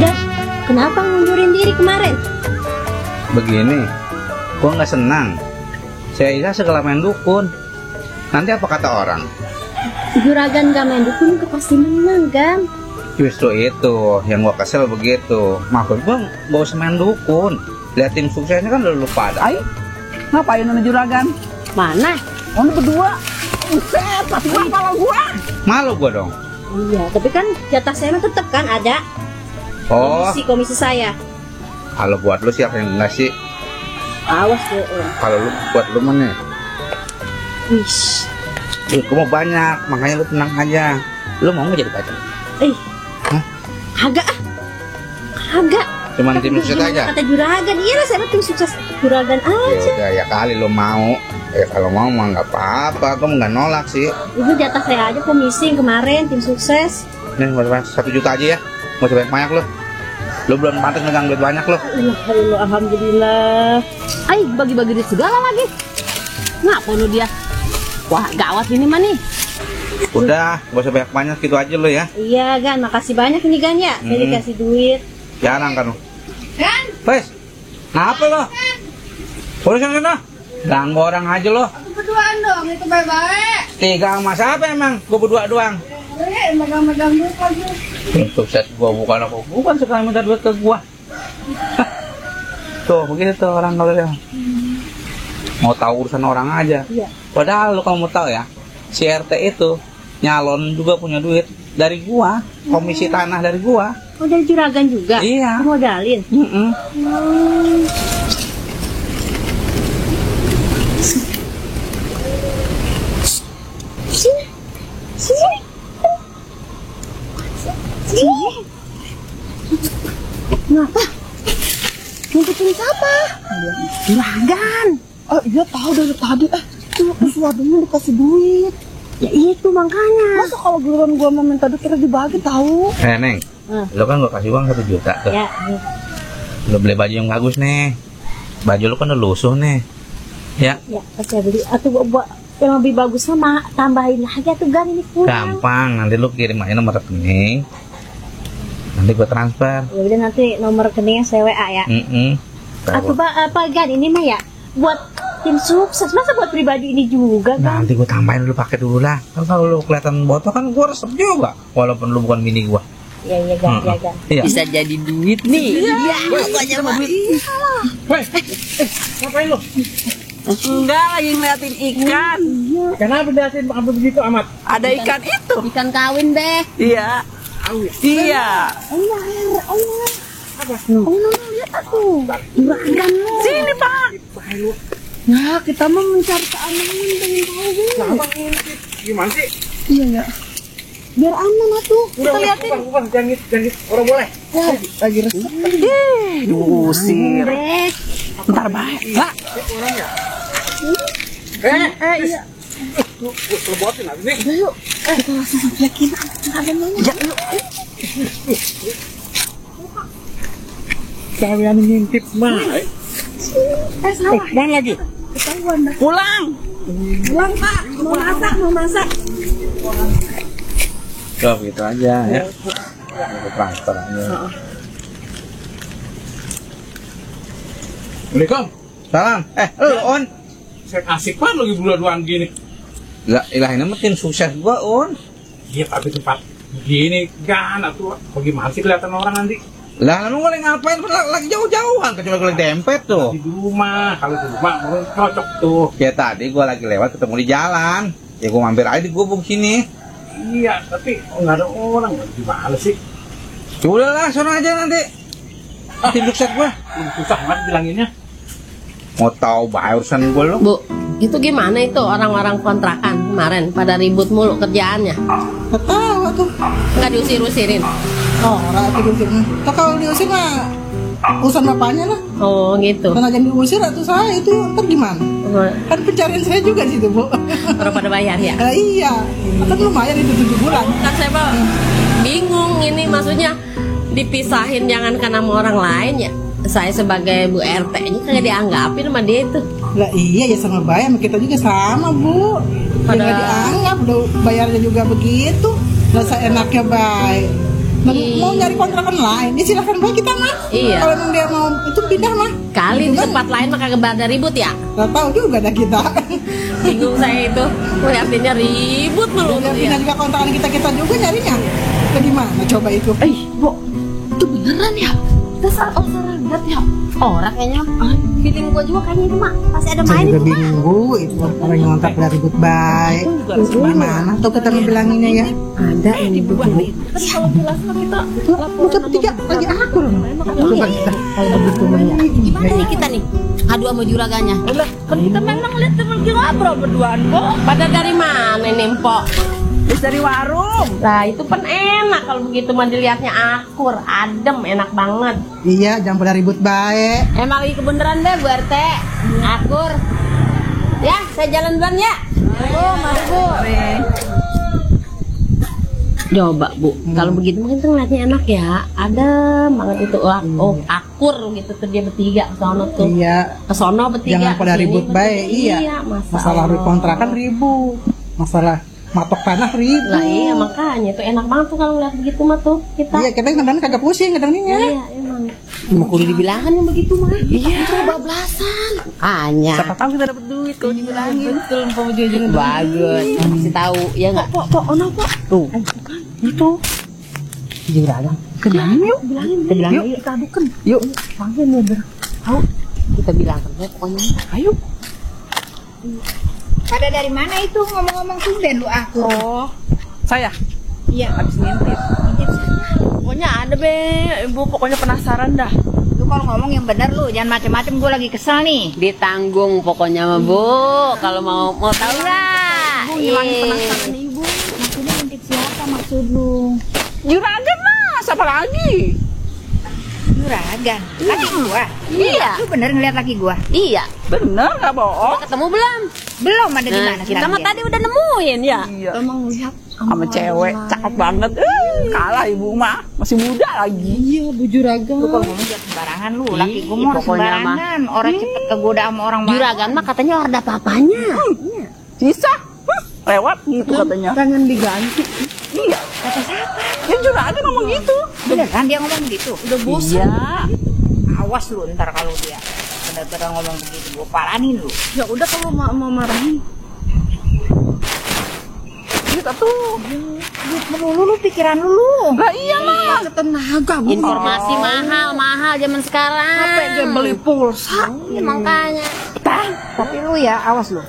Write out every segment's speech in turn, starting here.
Dan kenapa ngundurin diri kemarin? Begini, gua nggak senang. Saya Isa segala main dukun. Nanti apa kata orang? Juragan gak main dukun ke pasti menang, Gam. Justru itu yang gua kesel begitu. Maksud gua nggak usah main dukun. Lihat tim suksesnya kan udah lupa ada. Ay, ngapain sama juragan? Mana? Ono berdua. Buset, pasti malu gua. Malu gua dong. Iya, tapi kan jatah saya tetap kan ada. Oh, Komisi saya. kalau buat lu siapa yang enggak sih? Awas tuh. Kalau lu buat lu mana? Wish. Gua mau banyak, makanya lu tenang aja. Lu mau nggak jadi pacar? Hah? Kagak ah. Kagak. Cuman tim sukses aja. Kata juragan, iya lah saya tim sukses juragan Ya aja. udah ya kali lu mau. Ya kalau mau mah nggak apa-apa, gua nggak nolak sih. Itu jatah saya aja komisi yang kemarin tim sukses. Nih, mau 1 juta aja ya. Mau coba banyak lu. Lu belum pantas megang duit banyak lu. Alhamdulillah. Ay, bagi-bagi duit segala lagi. Ngapa lu dia? Wah, gawat ini mah nih. Udah, gak usah banyak-banyak gitu aja lu ya. Iya Gan, makasih banyak nih Gan ya. Saya dikasih duit. Jarang kan lu. Wes, ngapa lo? Urusan sana. Ganggu orang aja lo. Berduaan dong, itu baik-baik. Tiga sama siapa emang? Gue berdua doang. Megang-megang duit lagi. Sukses gua bukan aku. Bukan sekali minta duit ke gua. Tuh, begitu tuh orang kalau dia. Mau tahu urusan orang aja. Iya. Padahal lu kalau mau tahu ya, si RT itu nyalon juga punya duit dari gua, komisi tanah dari gua. Oh dari juragan juga? Iya. Modalin? Sini. Sini. Sini. Kenapa? Ngikutin siapa? Juragan. Oh iya tahu dari tadi. Tuh suaminya dikasih duit. Ya itu makanya. Masa kalau giliran gua mau minta duit kita dibagi tahu? Neng, lu kan gua kasih uang 1 juta tuh. Ya. Lu beli baju yang bagus nih. Baju lu kan udah lusuh nih. Ya. Ya, saya beli. Atau buat yang lebih bagus sama tambahin lagi atau Gan ini kurang. Gampang, nanti lu kirim aja nomor rekening. Nanti gua transfer. Ya udah nanti nomor rekeningnya saya WA ya. Atau apa Gan ini mah ya buat tim sukses, masa buat pribadi ini juga kan? Nanti gue tambahin dulu, pakai dulu lah. Kalau lu kelihatan botol kan gue resep juga, walaupun lu bukan bini gue. Iya Gan, iya Gan. Iya. Bisa jadi duit nih. Iya, pokoknya mah. Woi, ngapain lu? Enggak, lagi ngeliatin ikan. Kenapa diasin sampai begitu amat? Ada ikan itu. Ikan kawin deh. Iya. Iya. Lihat aku. Juragan lo. Sini, Pak. Nah kita mau mencari keamanan pengen tahu. Gimana sih? Iya ya. Biar aman atuh. Kita liatin. Bukan, jangan orang boleh. Ya, lagi resep. Diusir. Ntar baik. Pak. Iya. Tuh, lebotin abis nih. Udah yuk. Kita langsung yakin ada mana. Ya, yuk. Kalian ngintip mah. Salah. Mana lagi? Ketahuan dah. Pulang. Pulang Pak. Mau masak. Coba gitu aja ya. Aku transfer aja. Assalamualaikum. Salam. Lu On. Saya asik banget lagi berdua-duaan gini. Lah, ilah ini mah tim sukses gua On. Iya tapi tempat begini kan atuh. Bagaimana sih kelihatan orang nanti? Lah, lu boleh ngapain? Lagi jauh-jauhan, kecuali kalau dempet tuh. Di rumah, kalau di rumah mungkin cocok tuh. Ya tadi gua lagi lewat ketemu di jalan. Ya gua mampir aja di gubuk sini. Iya, tapi nggak ada orang. Gimana sih? Ya udahlah, sono aja nanti. Tim sukses gua. Susah banget bilanginnya. Mau tahu bahaya urusan gua lu? Bu, itu gimana itu orang-orang kontrakan kemarin pada ribut mulu kerjaannya? Tahu tuh. Nggak diusir-usirin? Oh, ratu diusir. Kalau diusir mah urusan bapaknya lah. Oh gitu. Karena jangan diusir atau saya itu ntar gimana? Kan pencarian saya juga di situ Bu. Orang pada bayar ya? Iya. Kan lumayan itu 7 bulan. Kan saya mah bingung ini maksudnya dipisahin jangan karena sama orang lain ya. Saya sebagai Bu RT ini kagak dianggapin sama dia itu. Lah iya ya sama bayar sama kita juga sama Bu. Pada- Nggak dianggap, udah bayarnya juga begitu. rasa enaknya baik. Mau nyari kontrakan lain, ya silahkan baik kita mah. Iya. Kalau emang dia mau itu pindah mah. Kali di tempat lain mah kagak ada ribut ya. Gak tahu juga dah kita. Bingung saya itu. Lihatinnya ribut melulu Dia dia. pindah juga kontrakan kita juga nyarinya. Bagaimana coba itu? Bu, itu beneran ya? Dasar orang lihat ya. Orang kayaknya. Feeling gua juga kayaknya itu mah pasti ada Saya main juga itu mah. bingung itu orang yang ngontrak dari ribut baik. Gimana tuh kita ngebilanginnya ya? Ada ini bu. Muka bertiga lagi akur. Coba kita kalau begitu mah ya. Gimana nih kita nih? Adu sama juraganya. Kan kita memang lihat teman kita ngobrol berduaan kok. Pada dari mana nih, Mpok? Terus dari warung. Nah, itu kan enak kalau begitu mah dilihatnya akur, adem, enak banget. Iya, jangan pada ribut baik. Emang ini kebenaran deh Bu RT. Akur. Ya, saya jalan duluan ya. Mari Bu. Coba Bu, kalau begitu mungkin tuh ngeliatnya enak ya. Adem banget itu. Oh, akur gitu tuh dia bertiga ke sono tuh. Iya. Ke sono bertiga. Jangan pada kesini ribut bertiga. baik. Iya. Masalah Allah. kontrakan ribut. Masalah matok tanah ribut. Lah iya makanya tuh enak banget tuh kalau ngeliat begitu mah tuh kita. Iya, kita kadang kagak pusing kadangnya. Iya, emang. Mau kudu dibilangin yang begitu mah. Iya. Bablasan. Hanya. Siapa tahu kita dapat duit kalau dibilangin. Betul, Pak Ujung. Bagus. Kasih tahu ya enggak? Pok, ono Pok. Tuh. Itu. Juragan. Bilangin yuk. Kita bilang Yuk, yuk. kita adukan. Yuk. Panggil nih, Ber. Tahu. Kita bilang kan pokoknya. Ayo. Pada dari mana itu ngomong-ngomong tumben lu aku? Oh. Saya Iya. habis ngintip. Pokoknya ada be, Ibu pokoknya penasaran dah. Lu kalau ngomong yang bener lu, jangan macem-macem, gue lagi kesel nih. Ditanggung pokoknya mah Bu. Kalau mau tahu enggak? Penasaran Ibu. Maksudnya ngintip siapa maksud lu? Juragan lah, siapa lagi? Juragan, laki gua. Iya. Lu bener ngeliat laki gua? Iya. Bener nggak bohong? Udah ketemu belum? Belum ada di Nah, mana kita sekarang mah dia? tadi udah nemuin ya. Iya. Emang lihat Sama cewek, cakep banget. Kalah Ibu mah, masih muda lagi. Iya, Bu Juragan. Lu kalau ngomong jangan sembarangan lu, laki gua mau pokoknya sembarangan. Orang cepet kegoda sama orang baru. Juragan mah katanya ada papanya. Sisa lewat gitu katanya. Jangan diganti. Iya. Kata siapa? Ya juragan ngomong gitu. Beneran dia ngomong gitu? Udah bosan. Iya. Awas lu ntar kalau dia bener-bener ngomong begitu, gua paranin lu. Ya udah kalau mau marahin. Kita tuh. Duit melulu lu, pikiran lu. Lah iyalah. Tenaga, Bu. Informasi mahal zaman sekarang. Sampai dia beli pulsa. Iya, makanya. Tapi lu ya, awas lu.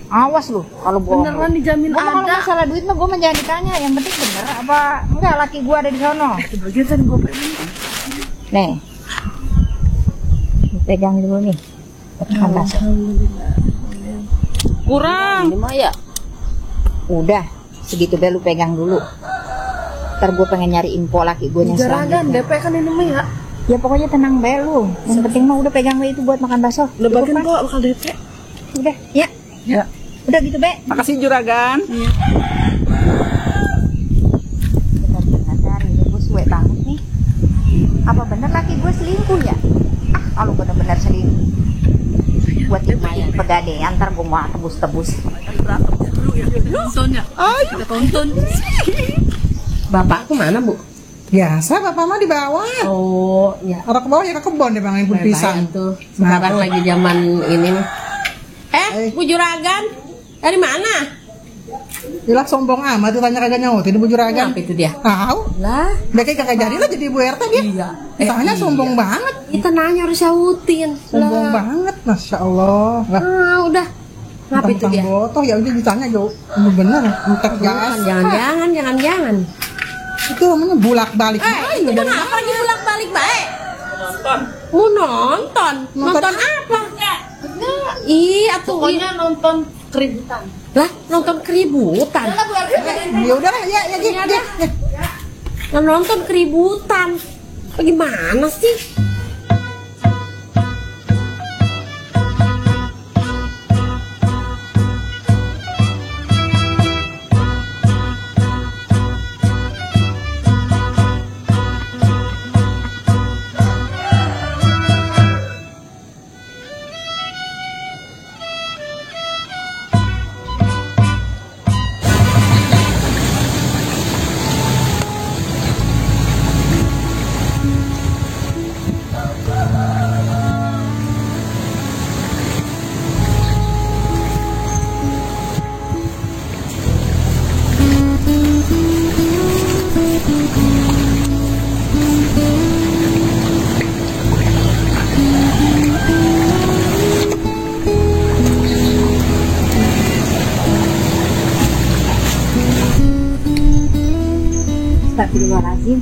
Awas lu kalau bohong. Beneran dijamin Gua kalau ada. masalah duit mah gua mah jangan ditanya, yang penting bener apa enggak laki gua ada di sono. Bagian tadi gue pengen. Nih. Pegang dulu nih. Tekan masuk. Kurang. Ini mah ya. Udah, segitu deh lu pegang dulu. Ntar gua pengen nyari info laki gua yang Juragan, selanjutnya. DP kan ini mah ya. Ya pokoknya tenang be lu. Yang penting mah udah pegang be itu buat makan bakso. Udah Cukup, bagian kan? kok bakal DP. Udah, ya. Ya. Udah gitu be. Makasih juragan. Bener-bener ini gue suwe banget nih. Apa bener laki gue selingkuh ya? Ah, kalau bener-bener selingkuh buat lumayan pegadean, ntar gue mau tebus-tebus. Tonton ya. Kita tonton. Bapak kemana, Bu? Biasa bapak mah di bawah. Oh, ya. Orang ke bawah ya ke kebon deh bang, pun pisang. Tuh. Sekarang lagi zaman ini nih. Bu Juragan. Dari mana? Ilah sombong amat tuh tanya kagak nyaut ini Bu Juragan. Kenapa itu dia? Tahu? Lah, Mereka kagak jadi lah jadi Bu RT dia. Iya. Tanya sombong banget. kita nanya harus syautin. Sombong banget, masya Allah. Lah, Udah. Kenapa itu dia? botoh ya udah ditanya jauh. Ini bener, entek gas. Jangan. Itu namanya bulak balik. Itu kenapa lagi bolak-balik baik? Mau nonton. Nonton apa? Ih, atuh pokoknya nonton keributan. Lah, nonton keributan. Ya udah lah, ya Ini ada. Nonton keributan. Bagaimana sih? Astagfirullahaladzim.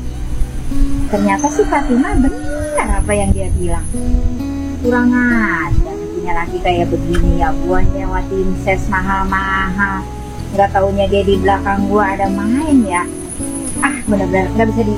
Ternyata si Fatimah benar apa yang dia bilang. Kurang ajar punya laki kayak begini ya, gua nyewatin ses mahal-mahal, nggak taunya dia di belakang gua ada main ya. Ah, benar-benar nggak bisa di